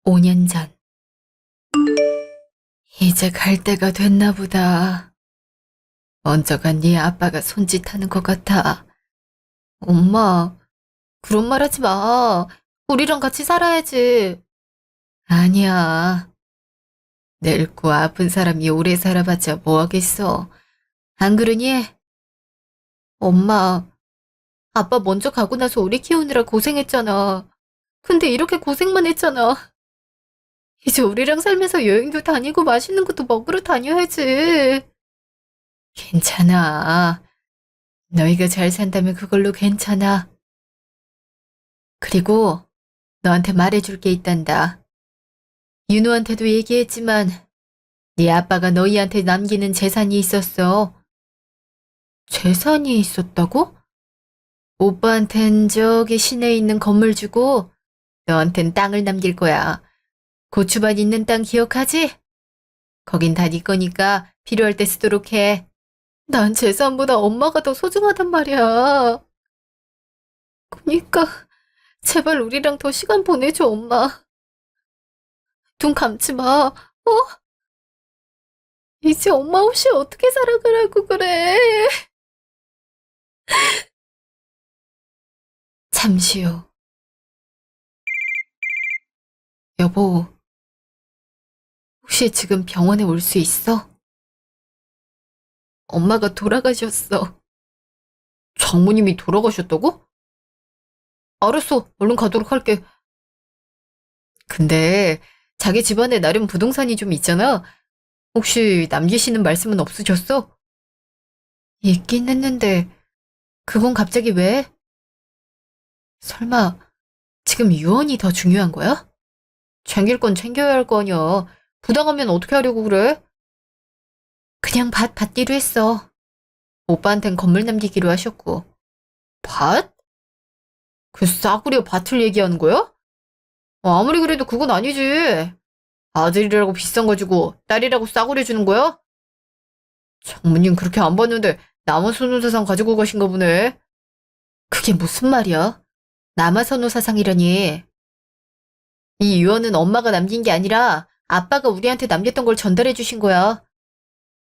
5년 전. 이제 갈 때가 됐나 보다. 먼저 간 네 아빠가 손짓하는 것 같아. 엄마, 그런 말 하지 마. 우리랑 같이 살아야지. 아니야. 늙고 아픈 사람이 오래 살아봤자 뭐 하겠어. 안 그러니? 엄마, 아빠 먼저 가고 나서 우리 키우느라 고생했잖아. 근데 이렇게 고생만 했잖아. 이제 우리랑 살면서 여행도 다니고 맛있는 것도 먹으러 다녀야지. 괜찮아. 너희가 잘 산다면 그걸로 괜찮아. 그리고 너한테 말해줄 게 있단다. 윤우한테도 얘기했지만 네 아빠가 너희한테 남기는 재산이 있었어. 재산이 있었다고? 오빠한텐 저기 시내에 있는 건물 주고 너한텐 땅을 남길 거야. 고추밭 있는 땅 기억하지? 거긴 다 네 거니까 필요할 때 쓰도록 해. 난 재산보다 엄마가 더 소중하단 말이야. 그니까 제발 우리랑 더 시간 보내줘, 엄마. 눈 감지 마. 이제 엄마 없이 어떻게 살아가라고 그래. 잠시 후. 여보, 혹시 지금 병원에 올 수 있어? 엄마가 돌아가셨어. 장모님이 돌아가셨다고? 알았어, 얼른 가도록 할게. 근데 자기 집안에 나름 부동산이 좀 있잖아. 혹시 남기시는 말씀은 없으셨어? 있긴 했는데 그건 갑자기 왜? 설마 지금 유언이 더 중요한 거야? 챙길 건 챙겨야 할 거 아니야. 부당하면 어떻게 하려고 그래? 그냥 밭 받기로 했어. 오빠한텐 건물 남기기로 하셨고. 밭? 그 싸구려 밭을 얘기하는 거야? 아무리 그래도 그건 아니지. 아들이라고 비싼 거 주고 딸이라고 싸구려 주는 거야? 장모님 그렇게 안 봤는데 남아선호 사상 가지고 가신가 보네. 그게 무슨 말이야? 남아선호 사상이라니. 이 유언은 엄마가 남긴 게 아니라 아빠가 우리한테 남겼던 걸 전달해 주신 거야.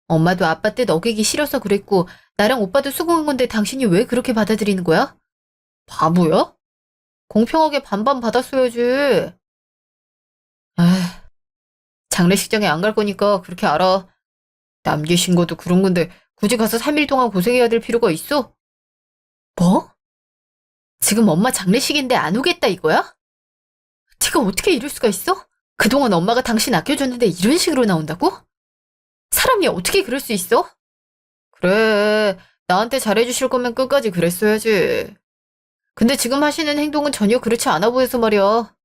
엄마도 아빠 뜻 어기기 싫어서 그랬고 나랑 오빠도 수긍한 건데 당신이 왜 그렇게 받아들이는 거야? 바보야? 공평하게 반반 받았어야지. 아, 장례식장에 안 갈 거니까 그렇게 알아. 남기신 것도 그런 건데 굳이 가서 3일 동안 고생해야 될 필요가 있어? 뭐? 지금 엄마 장례식인데 안 오겠다 이거야? 네가 어떻게 이럴 수가 있어? 그동안 엄마가 당신 아껴줬는데 이런 식으로 나온다고? 사람이 어떻게 그럴 수 있어? 그래, 나한테 잘해주실 거면 끝까지 그랬어야지. 근데 지금 하시는 행동은 전혀 그렇지 않아 보여서 말이야.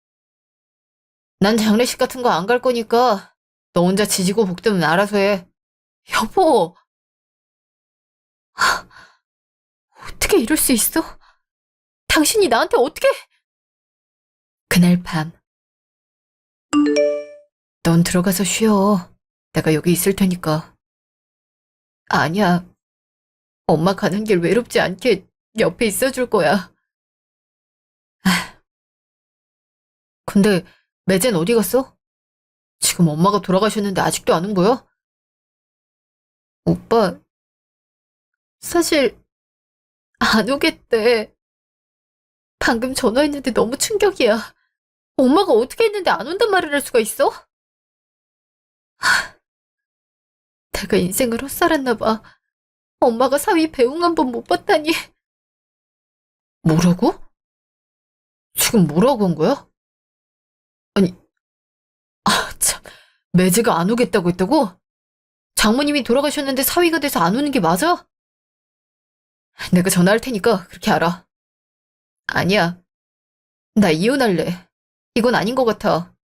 난 장례식 같은 거 안 갈 거니까 너 혼자 지지고 볶든 알아서 해. 여보, 어떻게 이럴 수 있어? 당신이 나한테 어떻게? 그날 밤, 넌 들어가서 쉬어. 내가 여기 있을 테니까. 아니야, 엄마 가는 길 외롭지 않게 옆에 있어줄 거야. 아, 근데 매젠 어디 갔어? 지금 엄마가 돌아가셨는데 아직도 안 온 거야? 오빠, 사실 안 오겠대. 방금 전화했는데 너무 충격이야. 엄마가 어떻게 했는데 안 온단 말을 할 수가 있어? 내가 인생을 헛살았나 봐. 엄마가 사위 배웅 한 번 못 봤다니. 뭐라고? 지금 뭐라고 한 거야? 아니, 참, 매제가 안 오겠다고 했다고? 장모님이 돌아가셨는데 사위가 돼서 안 오는 게 맞아? 내가 전화할 테니까 그렇게 알아. 아니야, 나 이혼할래. 이건 아닌 것 같아.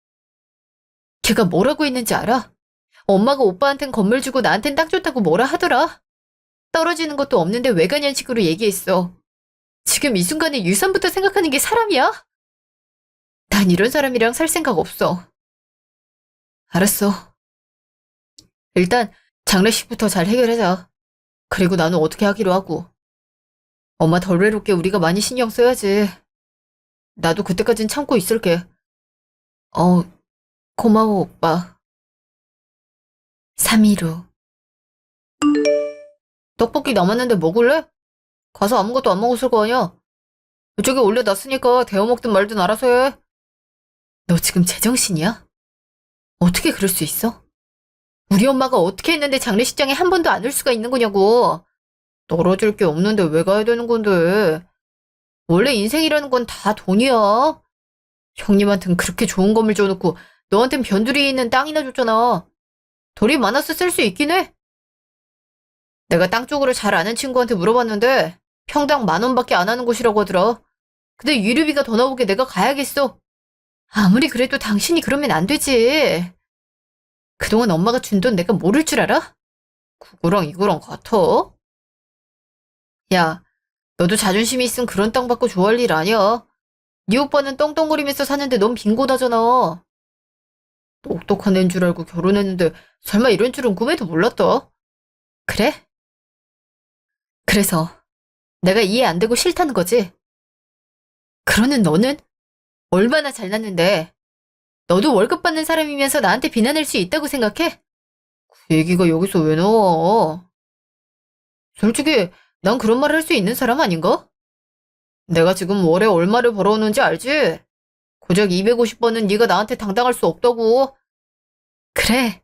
걔가 뭐라고 했는지 알아? 엄마가 오빠한텐 건물 주고 나한텐 땅 줬다고 뭐라 하더라. 떨어지는 것도 없는데 왜 가냐는 식으로 얘기했어. 지금 이 순간에 유산부터 생각하는 게 사람이야? 난 이런 사람이랑 살 생각 없어. 알았어. 일단 장례식부터 잘 해결하자. 그리고 나는 어떻게 하기로 하고. 엄마 덜 외롭게 우리가 많이 신경 써야지. 나도 그때까진 참고 있을게. 어, 고마워, 오빠. 3일 후. 떡볶이 남았는데 먹을래? 가서 아무것도 안 먹었을 거 아니야? 이쪽에 올려놨으니까 데워 먹든 말든 알아서 해. 너 지금 제정신이야? 어떻게 그럴 수 있어? 우리 엄마가 어떻게 했는데 장례식장에 한 번도 안 올 수가 있는 거냐고. 떨어질 게 없는데 왜 가야 되는 건데. 원래 인생이라는 건 다 돈이야. 형님한텐 그렇게 좋은 건물 줘놓고 너한텐 변두리에 있는 땅이나 줬잖아. 돈이 많아서 쓸 수 있긴 해. 내가 땅 쪽으로 잘 아는 친구한테 물어봤는데 평당 10,000원밖에 안 하는 곳이라고 하더라. 근데 유류비가 더 나오게 내가 가야겠어. 아무리 그래도 당신이 그러면 안 되지. 그동안 엄마가 준 돈 내가 모를 줄 알아? 그거랑 이거랑 같아? 야, 너도 자존심이 있으면 그런 땅 받고 좋아할 일 아니야. 네 오빠는 떵떵거리면서 사는데 넌 빈곤하잖아. 똑똑한 애인 줄 알고 결혼했는데 설마 이런 줄은 꿈에도 몰랐다. 그래? 그래서 내가 이해 안 되고 싫다는 거지? 그러는 너는 얼마나 잘났는데 너도 월급 받는 사람이면서 나한테 비난할 수 있다고 생각해? 그 얘기가 여기서 왜 나와? 솔직히 난 그런 말을 할 수 있는 사람 아닌가? 내가 지금 월에 얼마를 벌어오는지 알지? 고작 250번은 네가 나한테 당당할 수 없다고. 그래,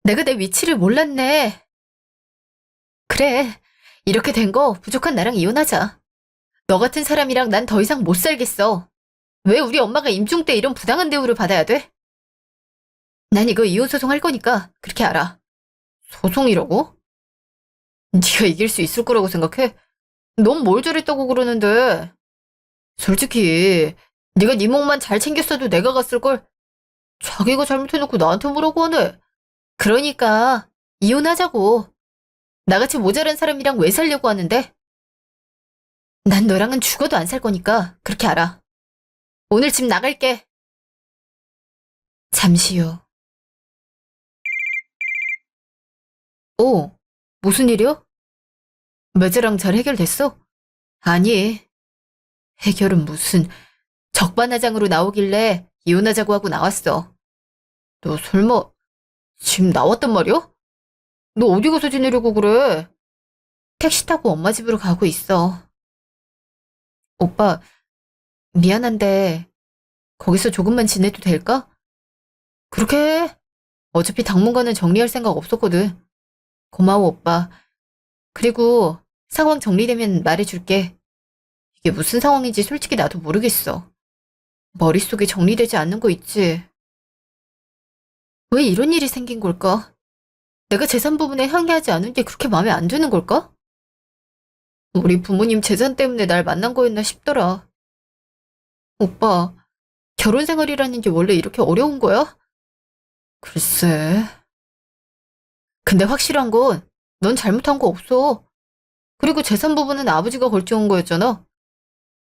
내가 내 위치를 몰랐네. 그래, 이렇게 된 거 부족한 나랑 이혼하자. 너 같은 사람이랑 난 더 이상 못 살겠어. 왜 우리 엄마가 임종 때 이런 부당한 대우를 받아야 돼? 난 이거 이혼 소송할 거니까 그렇게 알아. 소송이라고? 네가 이길 수 있을 거라고 생각해? 넌 뭘 잘했다고 그러는데. 솔직히 네가 네 몸만 잘 챙겼어도 내가 갔을걸. 자기가 잘못해놓고 나한테 뭐라고 하네. 그러니까 이혼하자고. 나같이 모자란 사람이랑 왜 살려고 하는데? 난 너랑은 죽어도 안 살 거니까 그렇게 알아. 오늘 집 나갈게. 잠시 후. 오, 무슨 일이야? 매제랑 잘 해결됐어? 아니, 해결은 무슨 적반하장으로 나오길래 이혼하자고 하고 나왔어. 너 설마 집 나왔단 말이야? 너 어디 가서 지내려고 그래? 택시 타고 엄마 집으로 가고 있어. 오빠, 미안한데 거기서 조금만 지내도 될까? 그렇게 해. 어차피 당분간은 정리할 생각 없었거든. 고마워, 오빠. 그리고 상황 정리되면 말해줄게. 이게 무슨 상황인지 솔직히 나도 모르겠어. 머릿속에 정리되지 않는 거 있지. 왜 이런 일이 생긴 걸까? 내가 재산 부분에 항의하지 않은 게 그렇게 마음에 안 드는 걸까? 우리 부모님 재산 때문에 날 만난 거였나 싶더라. 오빠, 결혼 생활이라는 게 원래 이렇게 어려운 거야? 글쎄. 근데 확실한 건 넌 잘못한 거 없어. 그리고 재산 부분은 아버지가 결정한 거였잖아.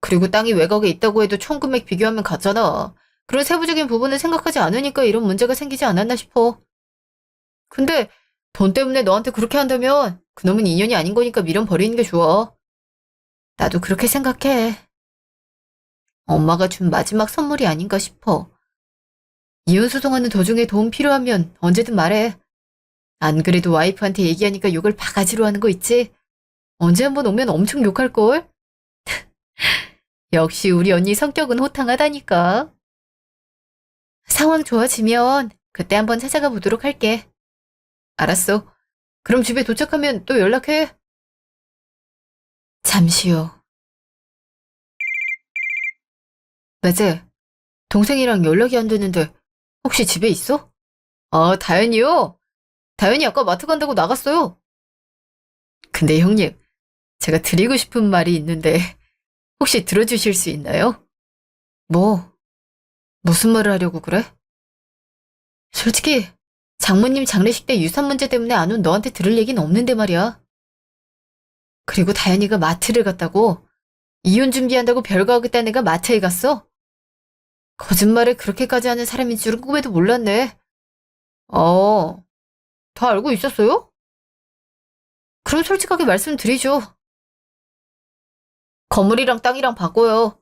그리고 땅이 외곽에 있다고 해도 총 금액 비교하면 같잖아. 그런 세부적인 부분을 생각하지 않으니까 이런 문제가 생기지 않았나 싶어. 근데 돈 때문에 너한테 그렇게 한다면 그놈은 인연이 아닌 거니까 미련 버리는 게 좋아. 나도 그렇게 생각해. 엄마가 준 마지막 선물이 아닌가 싶어. 이혼 소송하는 도중에 도움 필요하면 언제든 말해. 안 그래도 와이프한테 얘기하니까 욕을 바가지로 하는 거 있지? 언제 한번 오면 엄청 욕할걸? 역시 우리 언니 성격은 호탕하다니까. 상황 좋아지면 그때 한번 찾아가 보도록 할게. 알았어. 그럼 집에 도착하면 또 연락해. 잠시 후. 매제, 동생이랑 연락이 안 되는데 혹시 집에 있어? 아, 다현이요? 다현이 아까 마트 간다고 나갔어요. 근데 형님, 제가 드리고 싶은 말이 있는데 혹시 들어주실 수 있나요? 뭐, 무슨 말을 하려고 그래? 솔직히 장모님 장례식 때 유산 문제 때문에 안 온 너한테 들을 얘기는 없는데 말이야. 그리고 다현이가 마트를 갔다고? 이혼 준비한다고 별거 하겠다는 애가 마트에 갔어? 거짓말을 그렇게까지 하는 사람인 줄은 꿈에도 몰랐네. 어, 다 알고 있었어요? 그럼 솔직하게 말씀드리죠. 건물이랑 땅이랑 바꿔요.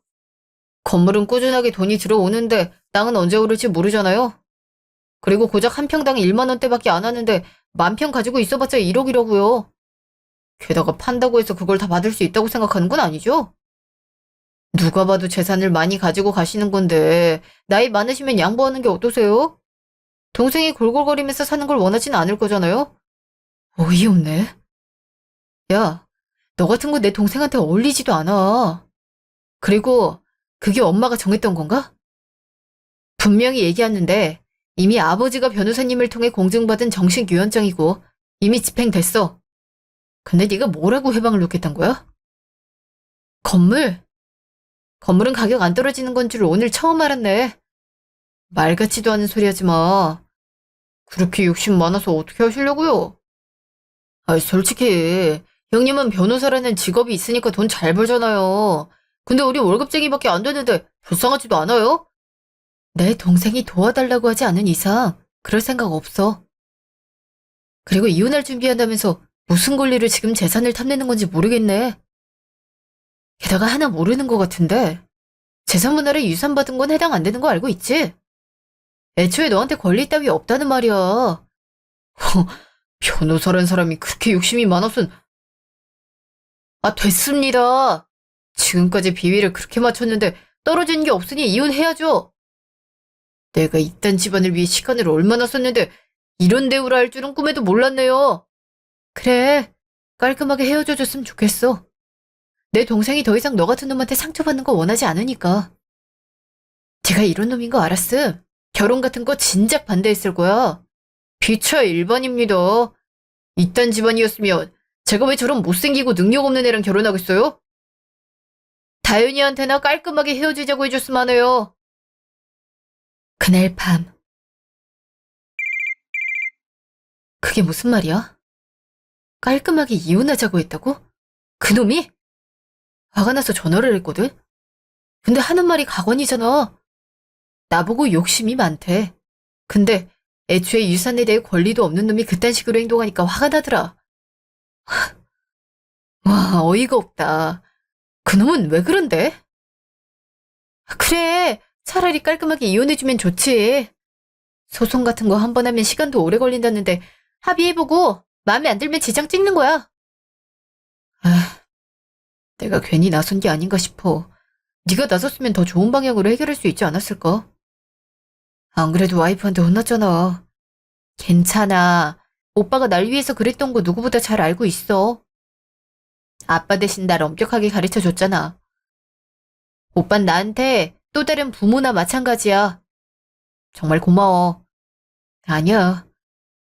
건물은 꾸준하게 돈이 들어오는데 땅은 언제 오를지 모르잖아요. 그리고 고작 한 평당 1만 원대밖에 안 하는데 만 평 가지고 있어봤자 1억이라고요. 게다가 판다고 해서 그걸 다 받을 수 있다고 생각하는 건 아니죠? 누가 봐도 재산을 많이 가지고 가시는 건데 나이 많으시면 양보하는 게 어떠세요? 동생이 골골거리면서 사는 걸 원하진 않을 거잖아요? 어이없네. 야, 너 같은 거 내 동생한테 어울리지도 않아. 그리고 그게 엄마가 정했던 건가? 분명히 얘기했는데 이미 아버지가 변호사님을 통해 공증받은 정식 유언장이고 이미 집행됐어. 근데 네가 뭐라고 해방을 놓겠단 거야? 건물? 건물은 가격 안 떨어지는 건 줄 오늘 처음 알았네. 말 같지도 않은 소리 하지 마. 그렇게 욕심 많아서 어떻게 하시려고요? 아, 솔직히 형님은 변호사라는 직업이 있으니까 돈 잘 벌잖아요. 근데 우리 월급쟁이밖에 안 되는데 불쌍하지도 않아요? 내 동생이 도와달라고 하지 않은 이상 그럴 생각 없어. 그리고 이혼할 준비한다면서 무슨 권리를 지금 재산을 탐내는 건지 모르겠네. 게다가 하나 모르는 것 같은데 재산 분할에 유산 받은 건 해당 안 되는 거 알고 있지? 애초에 너한테 권리 따위 없다는 말이야. 변호사란 사람이 그렇게 욕심이 많았은. 아, 됐습니다. 지금까지 비위를 그렇게 맞췄는데 떨어지는 게 없으니 이혼해야죠. 내가 이딴 집안을 위해 시간을 얼마나 썼는데 이런 대우를 할 줄은 꿈에도 몰랐네요. 그래, 깔끔하게 헤어져 줬으면 좋겠어. 내 동생이 더 이상 너 같은 놈한테 상처받는 거 원하지 않으니까. 제가 이런 놈인 거 알았음. 결혼 같은 거 진작 반대했을 거야. 피차 일반입니다. 이딴 집안이었으면 제가 왜 저런 못생기고 능력 없는 애랑 결혼하겠어요? 다현이한테나 깔끔하게 헤어지자고 해줬으면 하네요. 그날 밤. 그게 무슨 말이야? 깔끔하게 이혼하자고 했다고? 그놈이? 화가 나서 전화를 했거든? 근데 하는 말이 가관이잖아. 나보고 욕심이 많대. 근데 애초에 유산에 대해 권리도 없는 놈이 그딴 식으로 행동하니까 화가 나더라. 와, 어이가 없다. 그놈은 왜 그런데? 그래, 차라리 깔끔하게 이혼해주면 좋지. 소송 같은 거 한 번 하면 시간도 오래 걸린다는데 합의해보고 마음에 안 들면 지장 찍는 거야. 아, 내가 괜히 나선 게 아닌가 싶어. 네가 나섰으면 더 좋은 방향으로 해결할 수 있지 않았을까? 안 그래도 와이프한테 혼났잖아. 괜찮아. 오빠가 날 위해서 그랬던 거 누구보다 잘 알고 있어. 아빠 대신 날 엄격하게 가르쳐줬잖아. 오빤 나한테 또 다른 부모나 마찬가지야. 정말 고마워. 아니야.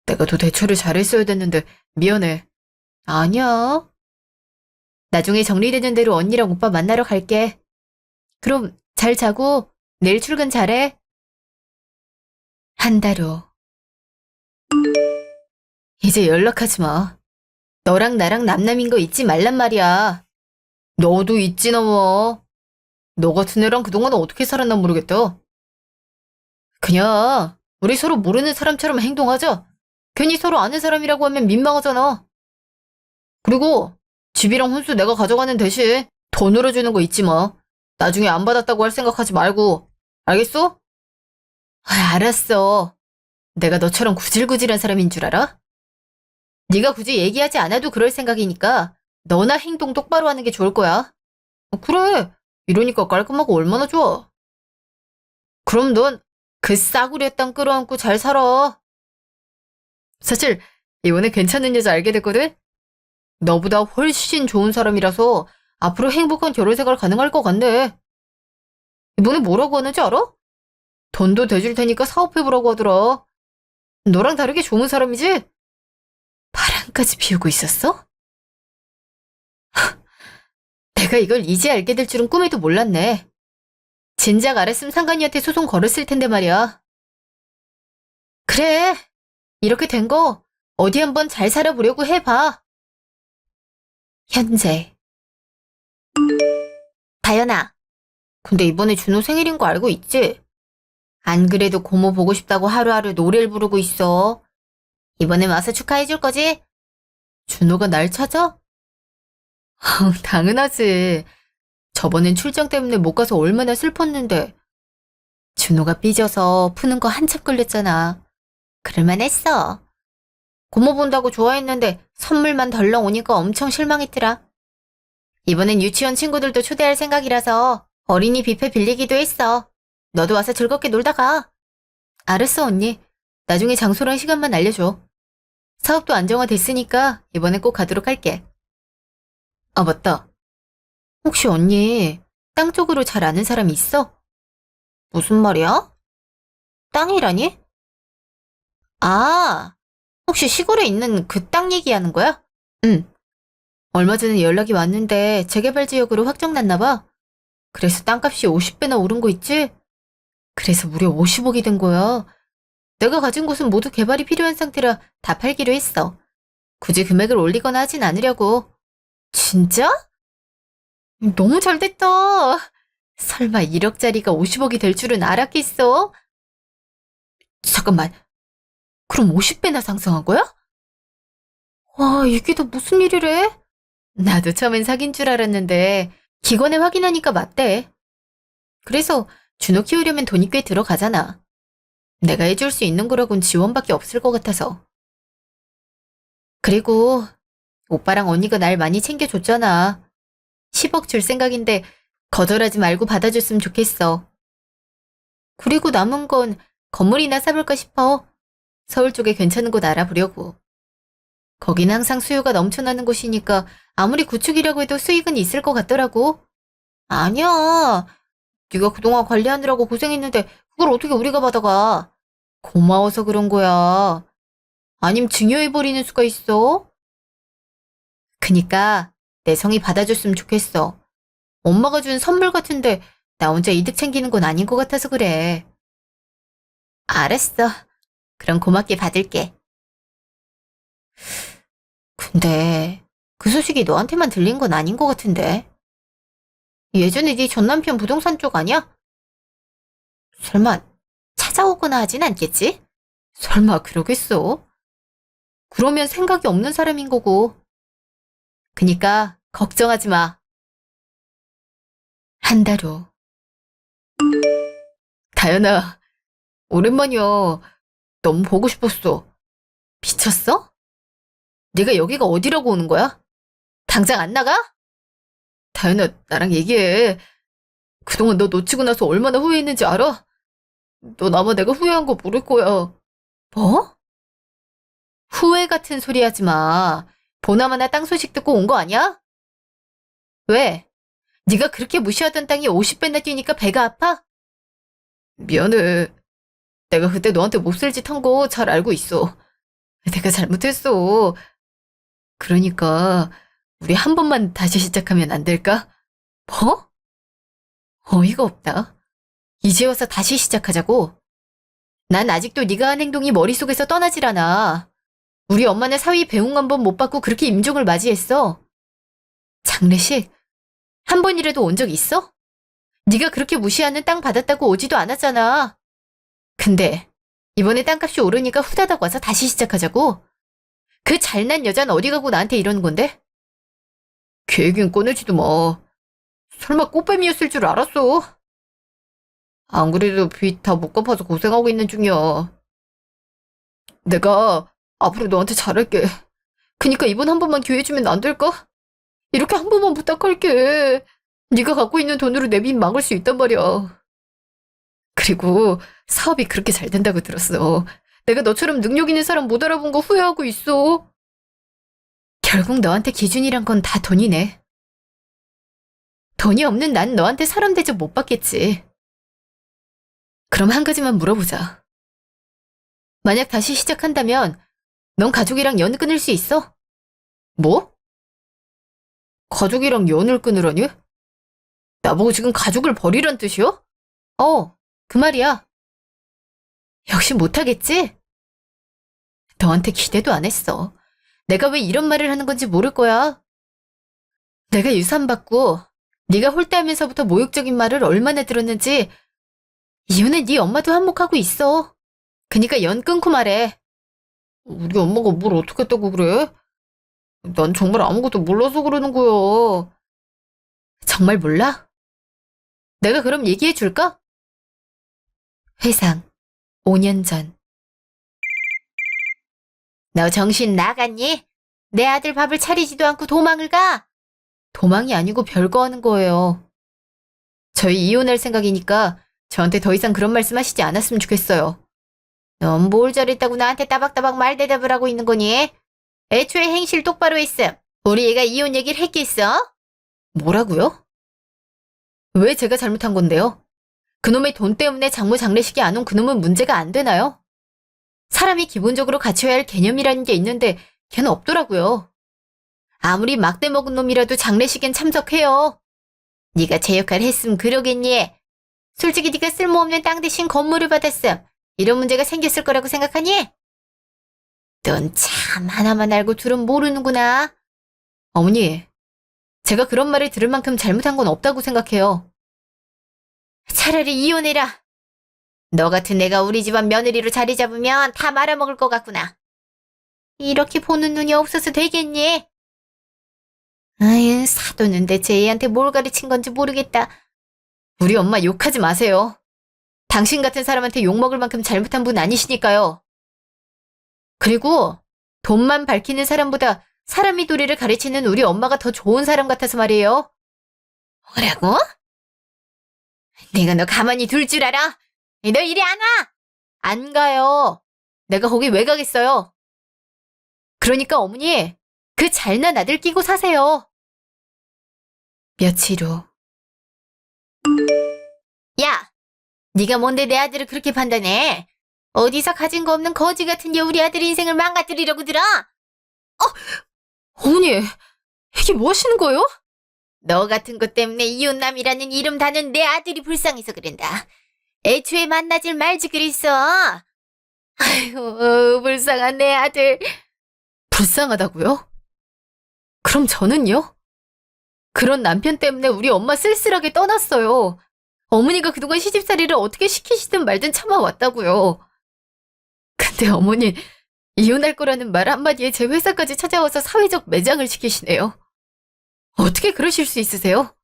내가 더 대처를 잘했어야 됐는데 미안해. 아니야. 나중에 정리되는 대로 언니랑 오빠 만나러 갈게. 그럼 잘 자고 내일 출근 잘해. 한 달 후. 이제 연락하지 마. 너랑 나랑 남남인 거 잊지 말란 말이야. 너도 잊지 넘어. 너 같은 애랑 그동안 어떻게 살았나 모르겠다. 그냥 우리 서로 모르는 사람처럼 행동하자. 괜히 서로 아는 사람이라고 하면 민망하잖아. 그리고 집이랑 혼수 내가 가져가는 대신 더 늘어주는 거 잊지 마. 나중에 안 받았다고 할 생각하지 말고. 알겠어? 아, 알았어. 내가 너처럼 구질구질한 사람인 줄 알아? 네가 굳이 얘기하지 않아도 그럴 생각이니까 너나 행동 똑바로 하는 게 좋을 거야. 그래. 이러니까 깔끔하고 얼마나 좋아. 그럼 넌 그 싸구려 땅 끌어안고 잘 살아. 사실 이번에 괜찮은 여자 알게 됐거든? 너보다 훨씬 좋은 사람이라서 앞으로 행복한 결혼 생활 가능할 것 같네. 이번에 뭐라고 하는지 알아? 돈도 대줄 테니까 사업해보라고 하더라. 너랑 다르게 좋은 사람이지? 바람까지 피우고 있었어? 내가 이걸 이제 알게 될 줄은 꿈에도 몰랐네. 진작 알았으면 상관이한테 소송 걸었을 텐데 말이야. 그래. 이렇게 된 거 어디 한번 잘 살아보려고 해봐. 현재. 다현아. 근데 이번에 준호 생일인 거 알고 있지? 안 그래도 고모 보고 싶다고 하루하루 노래를 부르고 있어. 이번엔 와서 축하해줄 거지? 준호가 날 찾아? 당연하지. 저번엔 출장 때문에 못 가서 얼마나 슬펐는데. 준호가 삐져서 푸는 거 한참 걸렸잖아. 그럴만 했어. 고모 본다고 좋아했는데 선물만 덜렁 오니까 엄청 실망했더라. 이번엔 유치원 친구들도 초대할 생각이라서 어린이 뷔페 빌리기도 했어. 너도 와서 즐겁게 놀다 가. 알았어, 언니. 나중에 장소랑 시간만 알려줘. 사업도 안정화됐으니까 이번엔 꼭 가도록 할게. 아, 맞다. 혹시 언니 땅 쪽으로 잘 아는 사람 있어? 무슨 말이야? 땅이라니? 아, 혹시 시골에 있는 그 땅 얘기하는 거야? 응. 얼마 전에 연락이 왔는데 재개발 지역으로 확정났나 봐. 그래서 땅값이 50배나 오른 거 있지? 그래서 무려 50억이 된 거야. 내가 가진 곳은 모두 개발이 필요한 상태라 다 팔기로 했어. 굳이 금액을 올리거나 하진 않으려고. 진짜? 너무 잘 됐다. 설마 1억짜리가 50억이 될 줄은 알았겠어? 잠깐만, 그럼 50배나 상승한 거야? 와, 이게 다 무슨 일이래? 나도 처음엔 사귄 줄 알았는데 기관에 확인하니까 맞대. 그래서 준호 키우려면 돈이 꽤 들어가잖아. 내가 해줄 수 있는 거라곤 지원밖에 없을 것 같아서. 그리고 오빠랑 언니가 날 많이 챙겨줬잖아. 10억 줄 생각인데 거절하지 말고 받아줬으면 좋겠어. 그리고 남은 건 건물이나 사볼까 싶어. 서울 쪽에 괜찮은 곳 알아보려고. 거긴 항상 수요가 넘쳐나는 곳이니까 아무리 구축이라고 해도 수익은 있을 것 같더라고. 아니야. 네가 그동안 관리하느라고 고생했는데 그걸 어떻게 우리가 받아가. 고마워서 그런 거야. 아님 증여해버리는 수가 있어. 그니까 내 성이 받아줬으면 좋겠어. 엄마가 준 선물 같은데 나 혼자 이득 챙기는 건 아닌 것 같아서 그래. 알았어. 그럼 고맙게 받을게. 근데 그 소식이 너한테만 들린 건 아닌 것 같은데. 예전에 네 전남편 부동산 쪽 아니야? 설마 찾아오거나 하진 않겠지? 설마 그러겠어? 그러면 생각이 없는 사람인 거고. 그니까 걱정하지 마. 한 달 후. 다현아, 오랜만이야. 너무 보고 싶었어. 미쳤어? 네가 여기가 어디라고 오는 거야? 당장 안 나가? 다현아, 나랑 얘기해. 그동안 너 놓치고 나서 얼마나 후회했는지 알아? 넌 아마 내가 후회한 거 모를 거야. 뭐? 후회 같은 소리 하지 마. 보나마나 땅 소식 듣고 온 거 아니야? 왜? 네가 그렇게 무시하던 땅이 50배나 뛰니까 배가 아파? 미안해. 내가 그때 너한테 몹쓸 짓 한 거 잘 알고 있어. 내가 잘못했어. 그러니까 우리 한 번만 다시 시작하면 안 될까? 뭐? 어이가 없다. 이제 와서 다시 시작하자고. 난 아직도 네가 한 행동이 머릿속에서 떠나질 않아. 우리 엄마는 사위 배웅 한 번 못 받고 그렇게 임종을 맞이했어. 장례식 한 번이라도 온 적 있어? 네가 그렇게 무시하는 땅 받았다고 오지도 않았잖아. 근데 이번에 땅값이 오르니까 후다닥 와서 다시 시작하자고? 그 잘난 여자는 어디 가고 나한테 이러는 건데? 계획은 꺼내지도 마. 설마 꽃뱀이었을 줄 알았어? 안 그래도 빚 다 못 갚아서 고생하고 있는 중이야. 내가 앞으로 너한테 잘할게. 그니까 이번 한 번만 기회 주면 안 될까? 이렇게 한 번만 부탁할게. 네가 갖고 있는 돈으로 내 빚 막을 수 있단 말이야. 그리고 사업이 그렇게 잘 된다고 들었어. 내가 너처럼 능력 있는 사람 못 알아본 거 후회하고 있어. 결국 너한테 기준이란 건 다 돈이네. 돈이 없는 난 너한테 사람 대접 못 받겠지. 그럼 한 가지만 물어보자. 만약 다시 시작한다면 넌 가족이랑 연 끊을 수 있어? 뭐? 가족이랑 연을 끊으라니? 나보고 지금 가족을 버리란 뜻이야? 그 말이야. 역시 못하겠지? 너한테 기대도 안 했어. 내가 왜 이런 말을 하는 건지 모를 거야. 내가 유산 받고 네가 홀대하면서부터 모욕적인 말을 얼마나 들었는지 이유는 네 엄마도 한몫하고 있어. 그니까 연 끊고 말해. 우리 엄마가 뭘 어떻게 했다고 그래? 난 정말 아무것도 몰라서 그러는 거야. 정말 몰라? 내가 그럼 얘기해 줄까? 회상, 5년 전. 너 정신 나갔니? 내 아들 밥을 차리지도 않고 도망을 가? 도망이 아니고 별거 하는 거예요. 저희 이혼할 생각이니까 저한테 더 이상 그런 말씀 하시지 않았으면 좋겠어요. 넌 뭘 잘했다고 나한테 따박따박 말대답을 하고 있는 거니? 애초에 행실 똑바로 했음. 우리 애가 이혼 얘기를 했겠어? 뭐라고요? 왜 제가 잘못한 건데요? 그놈의 돈 때문에 장모 장례식에 안 온 그놈은 문제가 안 되나요? 사람이 기본적으로 갖춰야 할 개념이라는 게 있는데 걔는 없더라고요. 아무리 막대 먹은 놈이라도 장례식엔 참석해요. 네가 제 역할 했음 그러겠니? 솔직히 네가 쓸모없는 땅 대신 건물을 받았음. 이런 문제가 생겼을 거라고 생각하니? 넌 참 하나만 알고 둘은 모르는구나. 어머니, 제가 그런 말을 들을 만큼 잘못한 건 없다고 생각해요. 차라리 이혼해라. 너 같은 애가 우리 집안 며느리로 자리 잡으면 다 말아먹을 것 같구나. 이렇게 보는 눈이 없어서 되겠니? 아유, 사도는 대체 애한테 뭘 가르친 건지 모르겠다. 우리 엄마 욕하지 마세요. 당신 같은 사람한테 욕먹을 만큼 잘못한 분 아니시니까요. 그리고 돈만 밝히는 사람보다 사람이 도리를 가르치는 우리 엄마가 더 좋은 사람 같아서 말이에요. 뭐라고? 내가 너 가만히 둘 줄 알아? 너 이리 안 와! 안 가요. 내가 거기 왜 가겠어요? 그러니까 어머니, 그 잘난 아들 끼고 사세요. 며칠 후. 야! 네가 뭔데 내 아들을 그렇게 판단해? 어디서 가진 거 없는 거지 같은 게 우리 아들 인생을 망가뜨리려고 들어? 어머니, 이게 뭐 하시는 거예요? 너 같은 것 때문에 이웃남이라는 이름 다는 내 아들이 불쌍해서 그런다. 애초에 만나질 말지 그랬어. 아이고, 불쌍한 내 아들. 불쌍하다고요? 그럼 저는요? 그런 남편 때문에 우리 엄마 쓸쓸하게 떠났어요. 어머니가 그동안 시집살이를 어떻게 시키시든 말든 참아왔다고요. 근데 어머니, 이혼할 거라는 말 한마디에 제 회사까지 찾아와서 사회적 매장을 시키시네요. 어떻게 그러실 수 있으세요?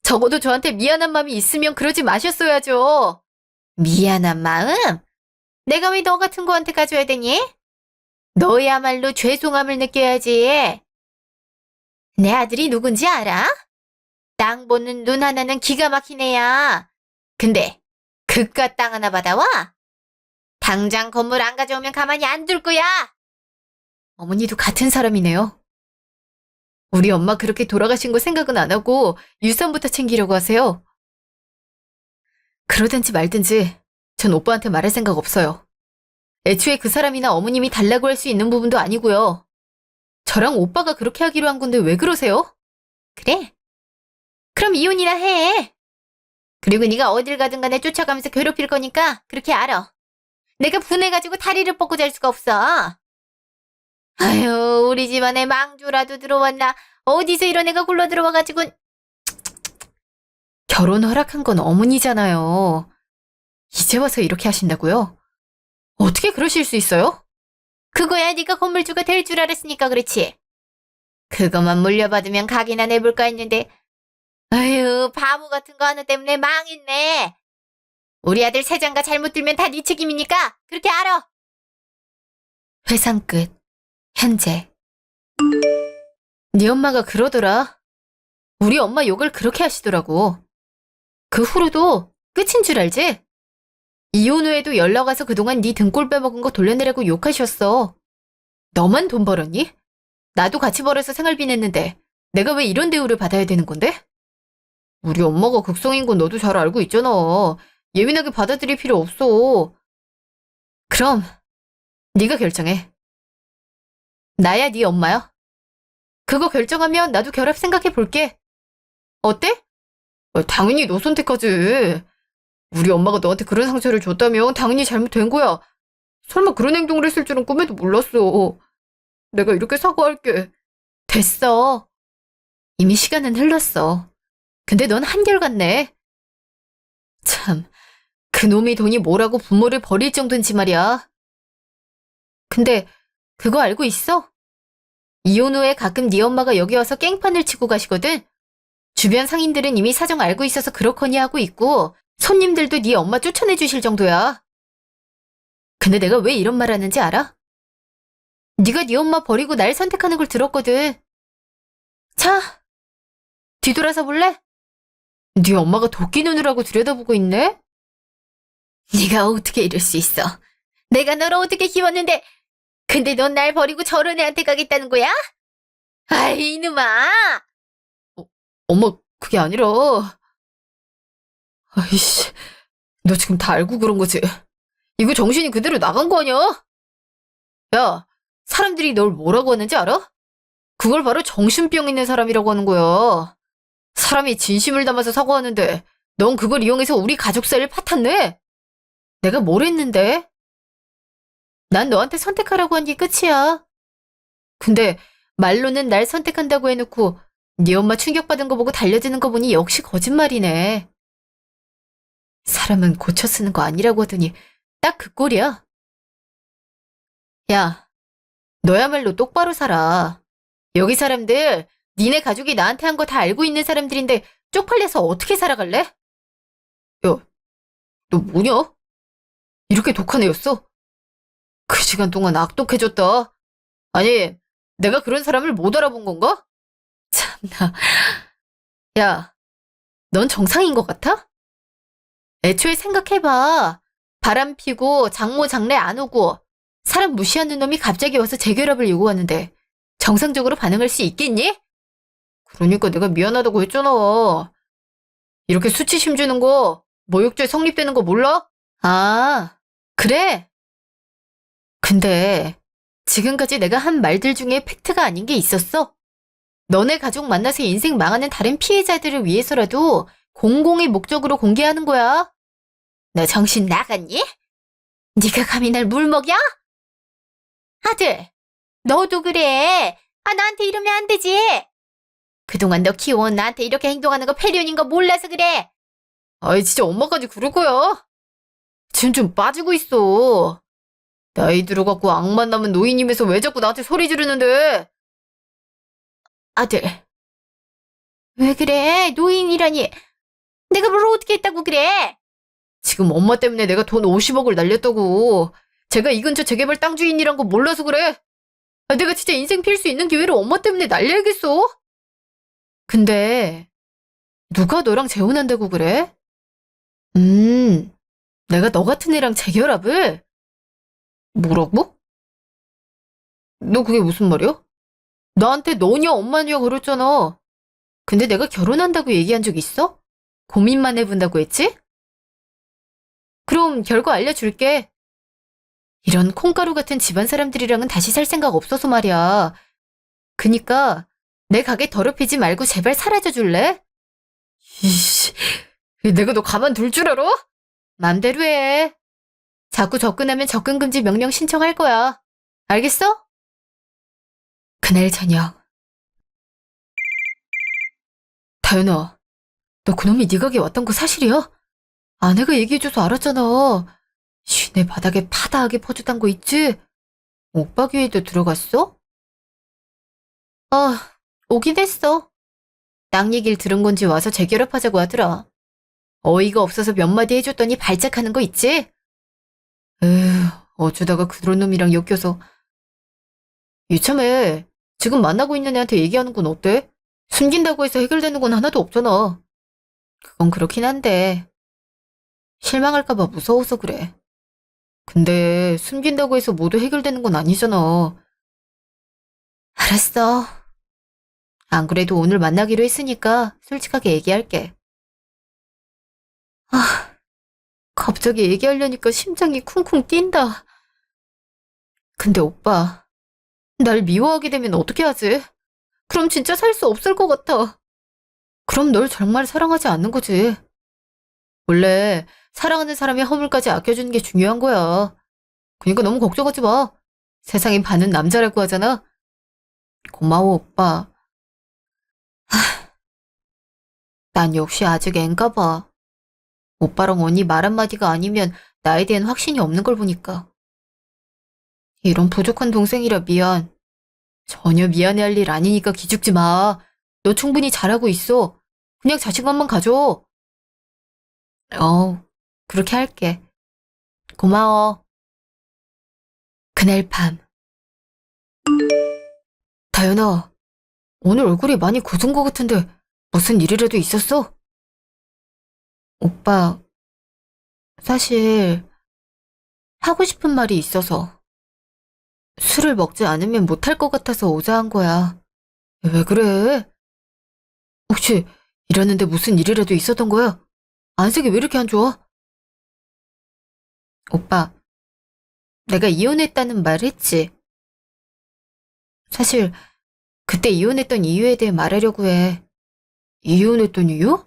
적어도 저한테 미안한 마음이 있으면 그러지 마셨어야죠. 미안한 마음? 내가 왜 너 같은 거한테 가져야 되니? 너야말로 죄송함을 느껴야지. 내 아들이 누군지 알아? 땅 보는 눈 하나는 기가 막힌 애야. 근데 그깟 땅 하나 받아와? 당장 건물 안 가져오면 가만히 안 둘 거야. 어머니도 같은 사람이네요. 우리 엄마 그렇게 돌아가신 거 생각은 안 하고 유산부터 챙기려고 하세요. 그러든지 말든지 전 오빠한테 말할 생각 없어요. 애초에 그 사람이나 어머님이 달라고 할 수 있는 부분도 아니고요. 저랑 오빠가 그렇게 하기로 한 건데 왜 그러세요? 그래? 그럼 이혼이나 해. 그리고 네가 어딜 가든 간에 쫓아가면서 괴롭힐 거니까 그렇게 알아. 내가 분해가지고 다리를 뻗고 잘 수가 없어. 아유, 우리 집안에 망주라도 들어왔나. 어디서 이런 애가 굴러 들어와가지고. 결혼 허락한 건 어머니잖아요. 이제 와서 이렇게 하신다고요? 어떻게 그러실 수 있어요? 그거야 네가 건물주가 될 줄 알았으니까 그렇지. 그것만 물려받으면 가게나 내볼까 했는데 아유, 바보 같은 거 하나 때문에 망했네. 우리 아들 세장가 잘못 들면 다 네 책임이니까 그렇게 알아. 회상 끝. 현재. 네 엄마가 그러더라. 우리 엄마 욕을 그렇게 하시더라고. 그 후로도 끝인 줄 알지? 이혼 후에도 연락 와서 그동안 네 등골 빼먹은 거 돌려내라고 욕하셨어. 너만 돈 벌었니? 나도 같이 벌어서 생활비 냈는데 내가 왜 이런 대우를 받아야 되는 건데? 우리 엄마가 극성인 건 너도 잘 알고 있잖아. 예민하게 받아들일 필요 없어. 그럼 네가 결정해. 나야 네 엄마야. 그거 결정하면 나도 결합 생각해 볼게. 어때? 당연히 너 선택하지. 우리 엄마가 너한테 그런 상처를 줬다면 당연히 잘못된 거야. 설마 그런 행동을 했을 줄은 꿈에도 몰랐어. 내가 이렇게 사과할게. 됐어. 이미 시간은 흘렀어. 근데 넌 한결같네. 참, 그놈의 돈이 뭐라고 부모를 버릴 정도인지 말이야. 근데 그거 알고 있어? 이혼 후에 가끔 네 엄마가 여기 와서 깽판을 치고 가시거든. 주변 상인들은 이미 사정 알고 있어서 그렇거니 하고 있고 손님들도 네 엄마 쫓아내 주실 정도야. 근데 내가 왜 이런 말 하는지 알아? 네가 네 엄마 버리고 날 선택하는 걸 들었거든. 자, 뒤돌아서 볼래? 네 엄마가 도끼 눈으라고 들여다보고 있네? 네가 어떻게 이럴 수 있어? 내가 너를 어떻게 키웠는데 근데 넌 날 버리고 저런 애한테 가겠다는 거야? 아이 이놈아! 엄마 그게 아니라 아이씨 너 지금 다 알고 그런 거지? 이거 정신이 그대로 나간 거 아니야? 야 사람들이 널 뭐라고 하는지 알아? 그걸 바로 정신병 있는 사람이라고 하는 거야. 사람이 진심을 담아서 사과하는데 넌 그걸 이용해서 우리 가족 사이를 파탄내? 내가 뭘 했는데? 난 너한테 선택하라고 한 게 끝이야. 근데 말로는 날 선택한다고 해놓고 네 엄마 충격받은 거 보고 달려드는 거 보니 역시 거짓말이네. 사람은 고쳐 쓰는 거 아니라고 하더니 딱 그 꼴이야. 야, 너야말로 똑바로 살아. 여기 사람들 니네 가족이 나한테 한 거 다 알고 있는 사람들인데 쪽팔려서 어떻게 살아갈래? 야, 너 뭐냐? 이렇게 독한 애였어? 그 시간 동안 악독해졌다. 아니, 내가 그런 사람을 못 알아본 건가? 참나. 야, 넌 정상인 것 같아? 애초에 생각해봐. 바람 피고 장모 장례 안 오고 사람 무시하는 놈이 갑자기 와서 재결합을 요구하는데 정상적으로 반응할 수 있겠니? 그러니까 내가 미안하다고 했잖아. 이렇게 수치심 주는 거 모욕죄 성립되는 거 몰라? 아, 그래. 근데 지금까지 내가 한 말들 중에 팩트가 아닌 게 있었어? 너네 가족 만나서 인생 망하는 다른 피해자들을 위해서라도 공공의 목적으로 공개하는 거야. 너 정신 나갔니? 네가 감히 날 물먹여? 아들, 너도 그래. 아, 나한테 이러면 안 되지. 그동안 너 키워온 나한테 이렇게 행동하는 거 폐륜인 거 몰라서 그래. 아이, 진짜 엄마까지 그럴 거야? 지금 좀 빠지고 있어. 나이 들어갖고 악만 남은 노인이면서 왜 자꾸 나한테 소리 지르는데? 아들, 왜 그래? 노인이라니. 내가 뭘 어떻게 했다고 그래? 지금 엄마 때문에 내가 돈 50억을 날렸다고. 제가 이 근처 재개발 땅 주인이란 거 몰라서 그래. 아, 내가 진짜 인생 필 수 있는 기회를 엄마 때문에 날려야겠어? 근데 누가 너랑 재혼한다고 그래? 내가 너 같은 애랑 재결합을? 뭐라고? 너 그게 무슨 말이야? 나한테 너냐 엄마냐 그랬잖아. 근데 내가 결혼한다고 얘기한 적 있어? 고민만 해본다고 했지? 그럼 결과 알려줄게. 이런 콩가루 같은 집안 사람들이랑은 다시 살 생각 없어서 말이야. 그니까 내 가게 더럽히지 말고 제발 사라져 줄래? 이씨, 내가 너 가만둘 줄 알아? 맘대로 해. 자꾸 접근하면 접근금지 명령 신청할 거야. 알겠어? 그날 저녁. 다현아, 너 그놈이 네 가게 왔던 거 사실이야? 아내가 얘기해줘서 알았잖아. 시내 바닥에 파다하게 퍼주단 거 있지? 오빠 귀에도 들어갔어? 아, 오긴 했어. 땅 얘기를 들은 건지 와서 재결합하자고 하더라. 어이가 없어서 몇 마디 해줬더니 발작하는 거 있지? 에휴, 어쩌다가 그런 놈이랑 엮여서. 이참에 지금 만나고 있는 애한테 얘기하는 건 어때? 숨긴다고 해서 해결되는 건 하나도 없잖아. 그건 그렇긴 한데 실망할까봐 무서워서 그래. 근데 숨긴다고 해서 모두 해결되는 건 아니잖아. 알았어. 안 그래도 오늘 만나기로 했으니까 솔직하게 얘기할게. 아, 갑자기 얘기하려니까 심장이 쿵쿵 뛴다. 근데 오빠, 날 미워하게 되면 어떻게 하지? 그럼 진짜 살 수 없을 것 같아. 그럼 널 정말 사랑하지 않는 거지. 원래 사랑하는 사람의 허물까지 아껴주는 게 중요한 거야. 그러니까 너무 걱정하지 마. 세상엔 반은 남자라고 하잖아. 고마워, 오빠. 난 역시 아직 앤가 봐. 오빠랑 언니 말 한마디가 아니면 나에 대한 확신이 없는 걸 보니까. 이런 부족한 동생이라 미안. 전혀 미안해할 일 아니니까 기죽지 마. 너 충분히 잘하고 있어. 그냥 자신감만 가져. 그렇게 할게. 고마워. 그날 밤. 다현아, 오늘 얼굴이 많이 굳은 것 같은데 무슨 일이라도 있었어? 오빠, 사실 하고 싶은 말이 있어서 술을 먹지 않으면 못할 것 같아서 오자한 거야. 왜 그래? 혹시 일하는데 무슨 일이라도 있었던 거야? 안색이 왜 이렇게 안 좋아? 오빠, 내가 이혼했다는 말 했지? 사실 그때 이혼했던 이유에 대해 말하려고 해. 이혼했던 이유?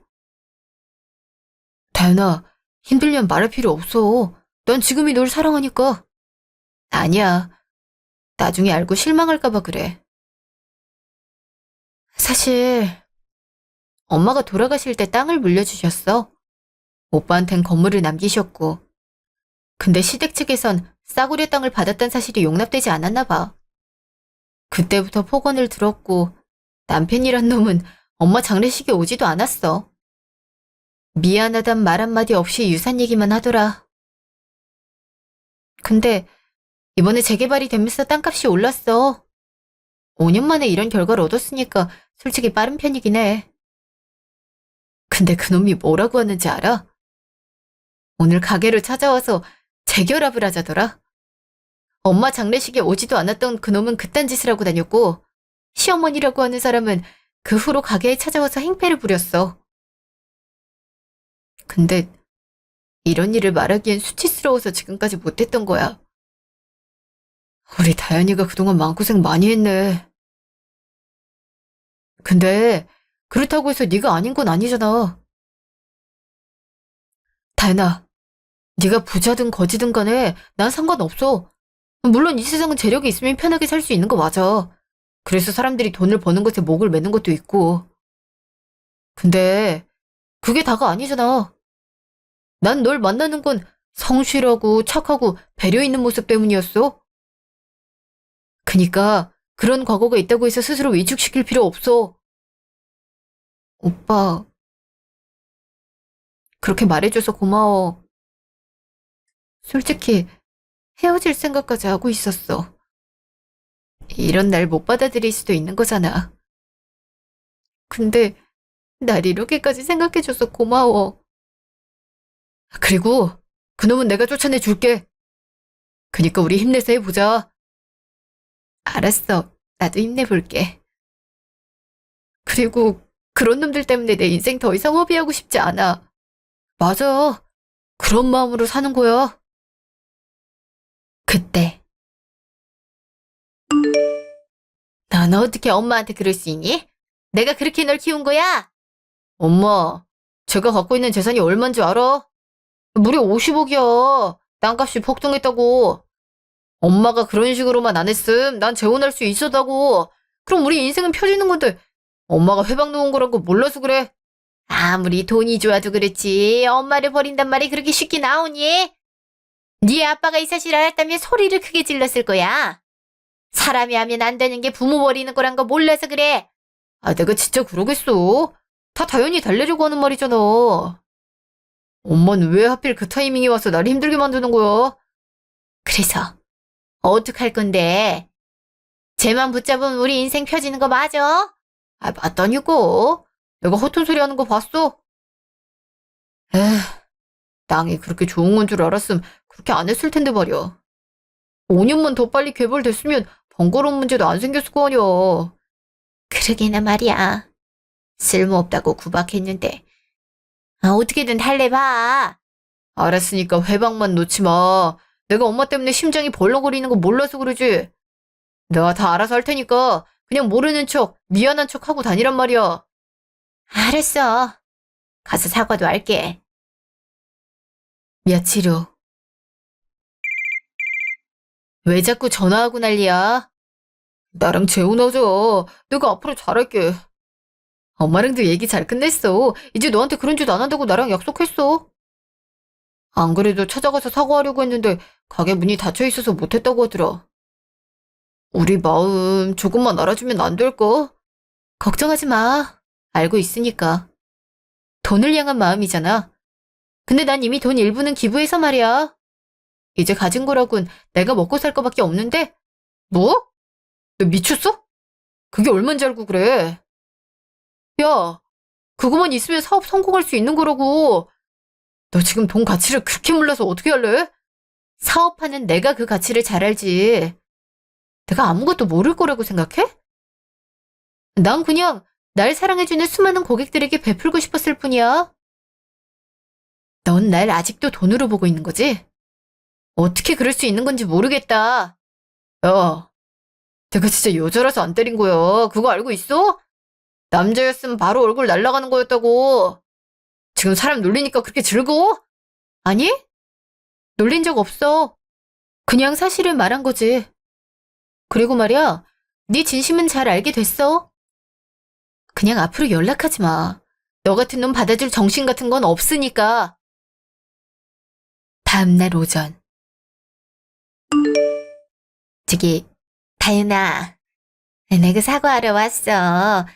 다현아, 힘들면 말할 필요 없어. 난 지금이 널 사랑하니까. 아니야. 나중에 알고 실망할까 봐 그래. 사실 엄마가 돌아가실 때 땅을 물려주셨어. 오빠한텐 건물을 남기셨고. 근데 시댁 측에선 싸구려 땅을 받았다는 사실이 용납되지 않았나 봐. 그때부터 폭언을 들었고 남편이란 놈은 엄마 장례식에 오지도 않았어. 미안하단 말 한마디 없이 유산 얘기만 하더라. 근데 이번에 재개발이 되면서 땅값이 올랐어. 5년 만에 이런 결과를 얻었으니까 솔직히 빠른 편이긴 해. 근데 그놈이 뭐라고 하는지 알아? 오늘 가게를 찾아와서 재결합을 하자더라. 엄마 장례식에 오지도 않았던 그놈은 그딴 짓을 하고 다녔고 시어머니라고 하는 사람은 그 후로 가게에 찾아와서 행패를 부렸어. 근데 이런 일을 말하기엔 수치스러워서 지금까지 못했던 거야. 우리 다현이가 그동안 마음고생 많이 했네. 근데 그렇다고 해서 네가 아닌 건 아니잖아. 다현아, 네가 부자든 거지든 간에 난 상관없어. 물론 이 세상은 재력이 있으면 편하게 살 수 있는 거 맞아. 그래서 사람들이 돈을 버는 것에 목을 매는 것도 있고. 근데 그게 다가 아니잖아. 난 널 만나는 건 성실하고 착하고 배려 있는 모습 때문이었어. 그니까 그런 과거가 있다고 해서 스스로 위축시킬 필요 없어. 오빠, 그렇게 말해줘서 고마워. 솔직히 헤어질 생각까지 하고 있었어. 이런 날 못 받아들일 수도 있는 거잖아. 근데 날 이렇게까지 생각해줘서 고마워. 그리고 그놈은 내가 쫓아내 줄게. 그니까 우리 힘내서 해보자. 알았어. 나도 힘내볼게. 그리고 그런 놈들 때문에 내 인생 더 이상 허비하고 싶지 않아. 맞아. 그런 마음으로 사는 거야. 그때. 넌 어떻게 엄마한테 그럴 수 있니? 내가 그렇게 널 키운 거야? 엄마, 제가 갖고 있는 재산이 얼마인 줄 알아? 무려 50억이야. 땅값이 폭등했다고. 엄마가 그런 식으로만 안 했음 난 재혼할 수 있었다고. 그럼 우리 인생은 펴지는 건데 엄마가 회방 놓은 거라고 몰라서 그래. 아무리 돈이 좋아도 그렇지 엄마를 버린단 말이 그렇게 쉽게 나오니? 네 아빠가 이 사실을 알았다면 소리를 크게 질렀을 거야. 사람이 하면 안 되는 게 부모 버리는 거란 거 몰라서 그래. 아, 내가 진짜 그러겠어? 다 다현이 달래려고 하는 말이잖아. 엄마는 왜 하필 그 타이밍에 와서 날 힘들게 만드는 거야? 그래서 어떡할 건데? 쟤만 붙잡으면 우리 인생 펴지는 거 맞아? 아, 맞다니까. 내가 허튼 소리 하는 거 봤어? 에휴, 땅이 그렇게 좋은 건 줄 알았으면 그렇게 안 했을 텐데 말이야. 5년만 더 빨리 개발됐으면 번거로운 문제도 안 생겼을 거 아니야. 그러게나 말이야. 쓸모없다고 구박했는데. 아, 어떻게든 달래봐. 알았으니까 회방만 놓지 마. 내가 엄마 때문에 심장이 벌렁거리는 거 몰라서 그러지. 내가 다 알아서 할 테니까 그냥 모르는 척, 미안한 척 하고 다니란 말이야. 알았어. 가서 사과도 할게. 며칠 후. 왜 자꾸 전화하고 난리야? 나랑 재혼하자. 내가 앞으로 잘할게. 엄마랑도 얘기 잘 끝냈어. 이제 너한테 그런 짓 안 한다고 나랑 약속했어. 안 그래도 찾아가서 사과하려고 했는데 가게 문이 닫혀 있어서 못했다고 하더라. 우리 마음 조금만 알아주면 안 될까? 걱정하지 마. 알고 있으니까. 돈을 향한 마음이잖아. 근데 난 이미 돈 일부는 기부해서 말이야. 이제 가진 거라곤 내가 먹고 살 거밖에 없는데? 뭐? 너 미쳤어? 그게 얼만지 알고 그래? 야, 그거만 있으면 사업 성공할 수 있는 거라고. 너 지금 돈 가치를 그렇게 몰라서 어떻게 할래? 사업하는 내가 그 가치를 잘 알지. 내가 아무것도 모를 거라고 생각해? 난 그냥 날 사랑해주는 수많은 고객들에게 베풀고 싶었을 뿐이야. 넌 날 아직도 돈으로 보고 있는 거지? 어떻게 그럴 수 있는 건지 모르겠다. 야, 내가 진짜 여자라서 안 때린 거야. 그거 알고 있어? 남자였으면 바로 얼굴 날아가는 거였다고. 지금 사람 놀리니까 그렇게 즐거워? 아니? 놀린 적 없어. 그냥 사실을 말한 거지. 그리고 말이야, 네 진심은 잘 알게 됐어. 그냥 앞으로 연락하지 마. 너 같은 놈 받아줄 정신 같은 건 없으니까. 다음날 오전. 저기, 다윤아. 내가 사과하러 왔어.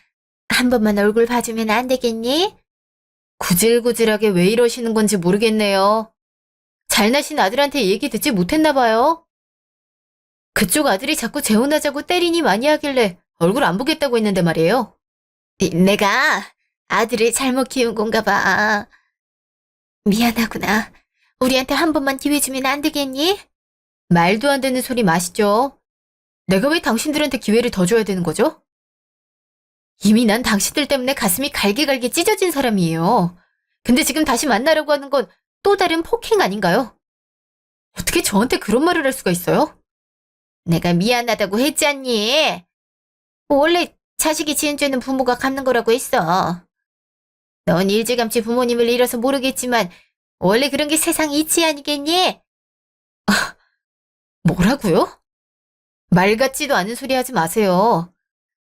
한 번만 얼굴 봐주면 안 되겠니? 구질구질하게 왜 이러시는 건지 모르겠네요. 잘나신 아들한테 얘기 듣지 못했나 봐요. 그쪽 아들이 자꾸 재혼하자고 때리니 많이 하길래 얼굴 안 보겠다고 했는데 말이에요. 내가 아들을 잘못 키운 건가 봐. 미안하구나. 우리한테 한 번만 기회 주면 안 되겠니? 말도 안 되는 소리 마시죠. 내가 왜 당신들한테 기회를 더 줘야 되는 거죠? 이미 난 당신들 때문에 가슴이 갈기갈기 찢어진 사람이에요. 근데 지금 다시 만나려고 하는 건 또 다른 폭행 아닌가요? 어떻게 저한테 그런 말을 할 수가 있어요? 내가 미안하다고 했지 않니? 원래 자식이 지은 죄는 부모가 갚는 거라고 했어. 넌 일찌감치 부모님을 잃어서 모르겠지만 원래 그런 게 세상 이치 아니겠니? 뭐라고요? 말 같지도 않은 소리 하지 마세요.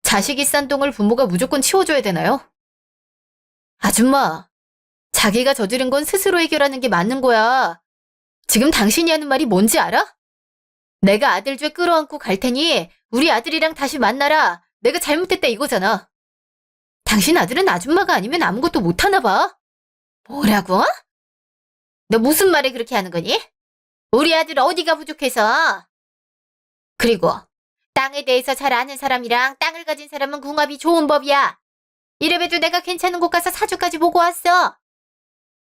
자식이 싼 똥을 부모가 무조건 치워줘야 되나요? 아줌마, 자기가 저지른 건 스스로 해결하는 게 맞는 거야. 지금 당신이 하는 말이 뭔지 알아? 내가 아들 죄 끌어안고 갈 테니 우리 아들이랑 다시 만나라. 내가 잘못했다 이거잖아. 당신 아들은 아줌마가 아니면 아무것도 못하나 봐. 뭐라고? 너 무슨 말을 그렇게 하는 거니? 우리 아들 어디가 부족해서? 그리고 땅에 대해서 잘 아는 사람이랑 땅을 가진 사람은 궁합이 좋은 법이야. 이래봬도 내가 괜찮은 곳 가서 사주까지 보고 왔어.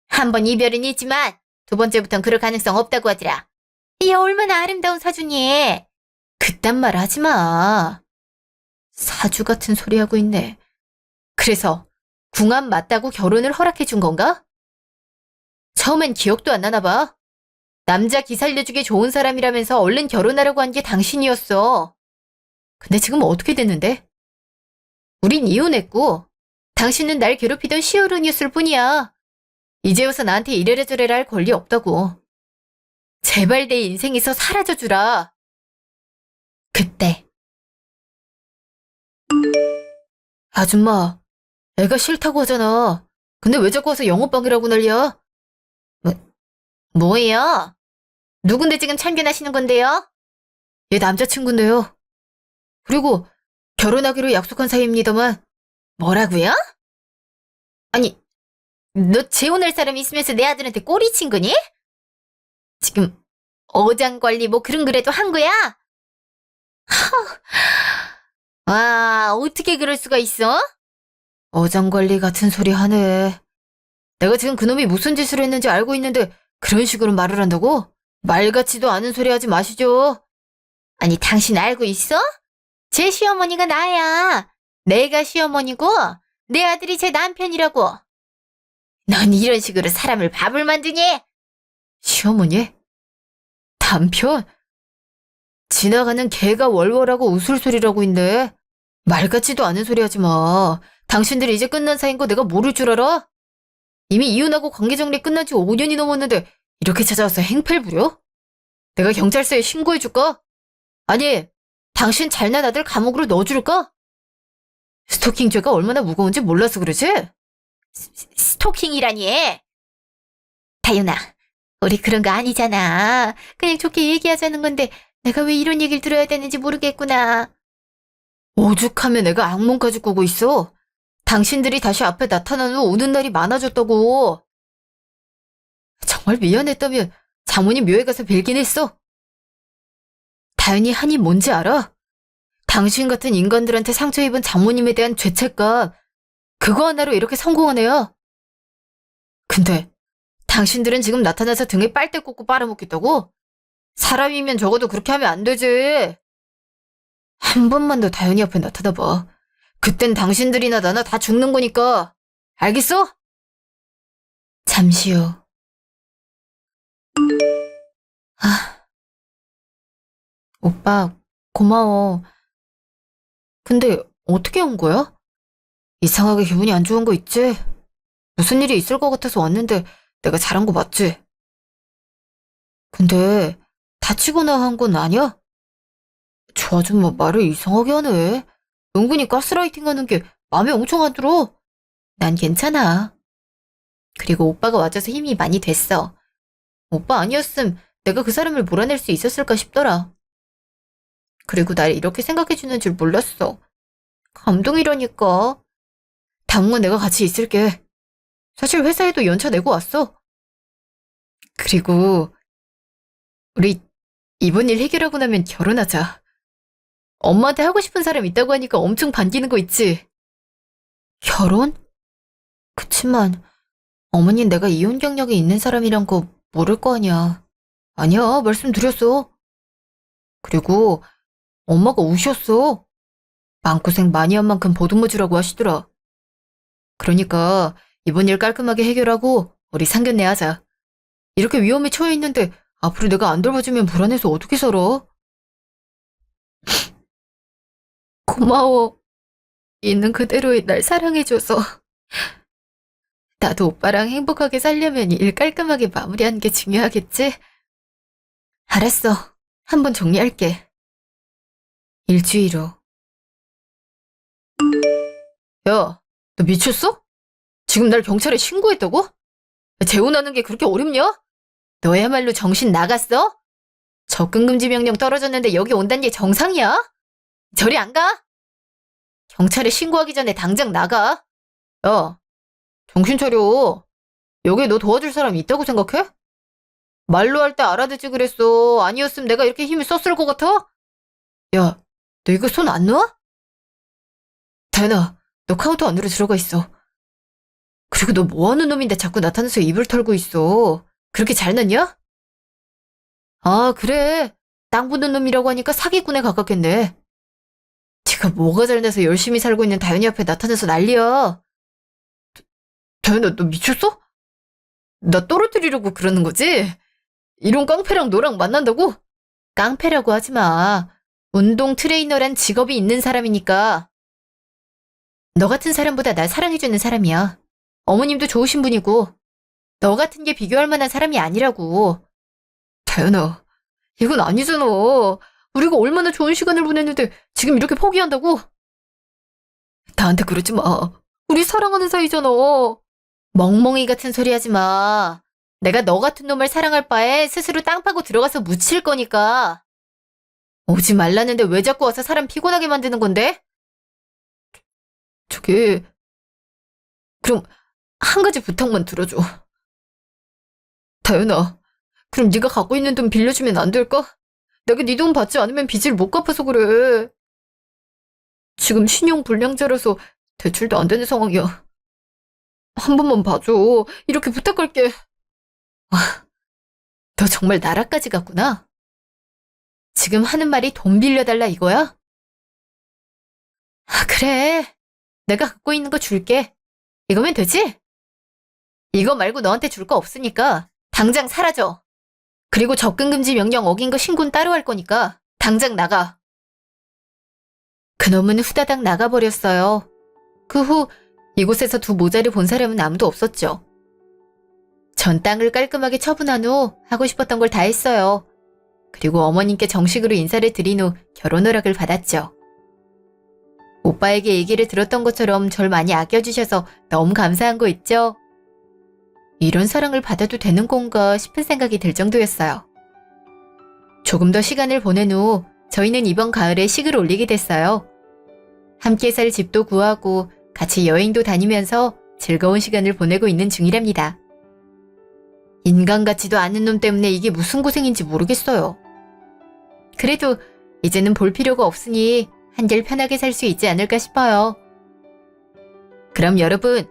한 번 이별은 있지만 두 번째부턴 그럴 가능성 없다고 하더라. 얘 얼마나 아름다운 사주니? 그딴 말 하지 마. 사주 같은 소리 하고 있네. 그래서 궁합 맞다고 결혼을 허락해 준 건가? 처음엔 기억도 안 나나 봐. 남자 기 살려주기 좋은 사람이라면서 얼른 결혼하려고 한 게 당신이었어. 근데 지금 어떻게 됐는데? 우린 이혼했고 당신은 날 괴롭히던 시어른이었을 뿐이야. 이제 와서 나한테 이래라 저래라 할 권리 없다고. 제발 내 인생에서 사라져주라. 그때 아줌마, 애가 싫다고 하잖아. 근데 왜 자꾸 와서 영업방이라고 난리야? 뭐예요? 누군데 지금 참견하시는 건데요? 얘 남자친구인데요. 그리고 결혼하기로 약속한 사이입니다만. 뭐라고요? 아니, 너 재혼할 사람이 있으면서 내 아들한테 꼬리 친 거니? 지금 어장관리 뭐 그런 거라도 한 거야? 와, 어떻게 그럴 수가 있어? 어장관리 같은 소리 하네. 내가 지금 그놈이 무슨 짓을 했는지 알고 있는데 그런 식으로 말을 한다고? 말 같지도 않은 소리 하지 마시죠. 아니, 당신 알고 있어? 제 시어머니가 나야. 내가 시어머니고 내 아들이 제 남편이라고. 넌 이런 식으로 사람을 밥을 만드니? 시어머니? 남편? 지나가는 개가 월월하고 우술소리라고 있네. 말 같지도 않은 소리 하지 마. 당신들이 이제 끝난 사이인 거 내가 모를 줄 알아? 이미 이혼하고 관계정리 끝난 지 5년이 넘었는데 이렇게 찾아와서 행패를 부려? 내가 경찰서에 신고해줄까? 아니, 당신 잘난 아들 감옥으로 넣어줄까? 스토킹 죄가 얼마나 무거운지 몰라서 그러지? 스토킹이라니? 다윤아, 우리 그런 거 아니잖아. 그냥 좋게 얘기하자는 건데 내가 왜 이런 얘기를 들어야 되는지 모르겠구나. 오죽하면 내가 악몽까지 꾸고 있어. 당신들이 다시 앞에 나타나는 오는 날이 많아졌다고. 정말 미안했다면 장모님 묘에 가서 빌긴 했어. 다현이 한이 뭔지 알아? 당신 같은 인간들한테 상처 입은 장모님에 대한 죄책감, 그거 하나로 이렇게 성공한 애야. 근데 당신들은 지금 나타나서 등에 빨대 꽂고 빨아먹겠다고? 사람이면 적어도 그렇게 하면 안 되지. 한 번만 더 다현이 앞에 나타나봐. 그땐 당신들이나 나나 다 죽는 거니까. 알겠어? 잠시 후. 오빠, 고마워. 근데 어떻게 온 거야? 이상하게 기분이 안 좋은 거 있지? 무슨 일이 있을 것 같아서 왔는데 내가 잘한 거 맞지? 근데 다치거나 한 건 아니야? 저 아줌마 말을 이상하게 하네. 은근히 가스라이팅 하는 게 마음에 엄청 안 들어. 난 괜찮아. 그리고 오빠가 와줘서 힘이 많이 됐어. 오빠 아니었음 내가 그 사람을 몰아낼 수 있었을까 싶더라. 그리고 날 이렇게 생각해주는 줄 몰랐어. 감동이라니까. 당분간 내가 같이 있을게. 사실 회사에도 연차 내고 왔어. 그리고 우리 이번 일 해결하고 나면 결혼하자. 엄마한테 하고 싶은 사람 있다고 하니까 엄청 반기는 거 있지? 결혼? 그치만 어머니는 내가 이혼 경력이 있는 사람이란 거 모를 거 아니야. 아니야, 말씀드렸어. 그리고 엄마가 우셨어. 마음고생 많이 한 만큼 보듬어주라고 하시더라. 그러니까 이번 일 깔끔하게 해결하고 우리 상견례 하자. 이렇게 위험에 처해 있는데 앞으로 내가 안 돌봐주면 불안해서 어떻게 살아? 고마워. 있는 그대로의 날 사랑해줘서. 나도 오빠랑 행복하게 살려면 일 깔끔하게 마무리하는 게 중요하겠지? 알았어. 한번 정리할게. 일주일 후. 야, 너 미쳤어? 지금 날 경찰에 신고했다고? 재혼하는 게 그렇게 어렵냐? 너야말로 정신 나갔어? 접근금지 명령 떨어졌는데 여기 온다는 게 정상이야? 저리 안 가? 경찰에 신고하기 전에 당장 나가. 야, 정신 차려. 여기에 너 도와줄 사람 있다고 생각해? 말로 할 때 알아듣지 그랬어. 아니었으면 내가 이렇게 힘을 썼을 것 같아? 야, 너 이거 손 안 놔? 다현아, 너 카운터 안으로 들어가 있어. 그리고 너 뭐하는 놈인데 자꾸 나타나서 입을 털고 있어. 그렇게 잘났냐? 아, 그래. 땅 부는 놈이라고 하니까 사기꾼에 가깝겠네. 네가 뭐가 잘나서 열심히 살고 있는 다현이 앞에 나타나서 난리야. 다현아, 너 미쳤어? 나 떨어뜨리려고 그러는 거지? 이런 깡패랑 너랑 만난다고? 깡패라고 하지 마. 운동 트레이너란 직업이 있는 사람이니까. 너 같은 사람보다 날 사랑해주는 사람이야. 어머님도 좋으신 분이고. 너 같은 게 비교할 만한 사람이 아니라고. 다현아, 이건 아니잖아. 우리가 얼마나 좋은 시간을 보냈는데 지금 이렇게 포기한다고? 나한테 그러지 마. 우리 사랑하는 사이잖아. 멍멍이 같은 소리 하지 마. 내가 너 같은 놈을 사랑할 바에 스스로 땅 파고 들어가서 묻힐 거니까. 오지 말라는데 왜 자꾸 와서 사람 피곤하게 만드는 건데? 저기, 그럼 한 가지 부탁만 들어줘. 다현아, 그럼 네가 갖고 있는 돈 빌려주면 안 될까? 내가 네 돈 받지 않으면 빚을 못 갚아서 그래. 지금 신용 불량자라서 대출도 안 되는 상황이야. 한 번만 봐줘. 이렇게 부탁할게. 아, 너 정말 나라까지 갔구나. 지금 하는 말이 돈 빌려달라 이거야? 아, 그래. 내가 갖고 있는 거 줄게. 이거면 되지? 이거 말고 너한테 줄 거 없으니까 당장 사라져. 그리고 접근금지 명령 어긴 거 신고는 따로 할 거니까 당장 나가. 그놈은 후다닥 나가버렸어요. 그 후 이곳에서 두 모자를 본 사람은 아무도 없었죠. 전 땅을 깔끔하게 처분한 후 하고 싶었던 걸 다 했어요. 그리고 어머님께 정식으로 인사를 드린 후 결혼 허락을 받았죠. 오빠에게 얘기를 들었던 것처럼 절 많이 아껴주셔서 너무 감사한 거 있죠? 이런 사랑을 받아도 되는 건가 싶은 생각이 들 정도였어요. 조금 더 시간을 보낸 후 저희는 이번 가을에 식을 올리게 됐어요. 함께 살 집도 구하고 같이 여행도 다니면서 즐거운 시간을 보내고 있는 중이랍니다. 인간 같지도 않은 놈 때문에 이게 무슨 고생인지 모르겠어요. 그래도 이제는 볼 필요가 없으니 한결 편하게 살 수 있지 않을까 싶어요. 그럼 여러분,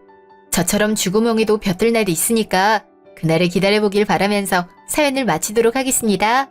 저처럼 쥐구멍에도 벼뜰 날이 있으니까 그날을 기다려보길 바라면서 사연을 마치도록 하겠습니다.